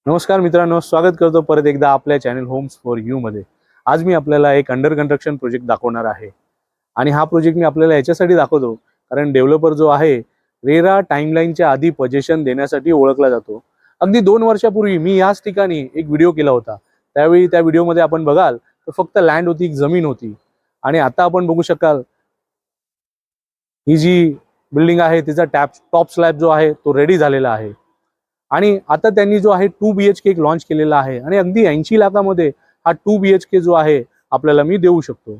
नमस्कार मित्रांनो, स्वागत करतो परत एकदा आपल्या चॅनल होम्स फॉर यू मध्ये। आज मी आपल्याला एक अंडर कन्स्ट्रक्शन प्रोजेक्ट दाखवणार आहे आणि हा प्रोजेक्ट मी आपल्याला याच्यासाठी दाखवतो कारण डेव्हलपर जो आहे रेरा टाइमलाईनच्या आधी पोझिशन देण्यासाठी ओळखला जातो। अगदी 2 वर्षापूर्वी मी याच ठिकाणी एक व्हिडिओ केला होता। त्यावेळी त्या व्हिडिओमध्ये आपण बघाल तर फक्त लँड होती, जमीन होती आणि आता आपण बघू शकाल ही जी बिल्डिंग आहे तिचा टॉप स्लॅब जो आहे तो रेडी झालेला आहे आणि आता त्यांनी जो आहे 2 BHK एक लॉन्च केलेला आहे आणि अगदी 80 लाखामध्ये हा 2 BHK जो आहे आपल्याला मी देऊ शकतो।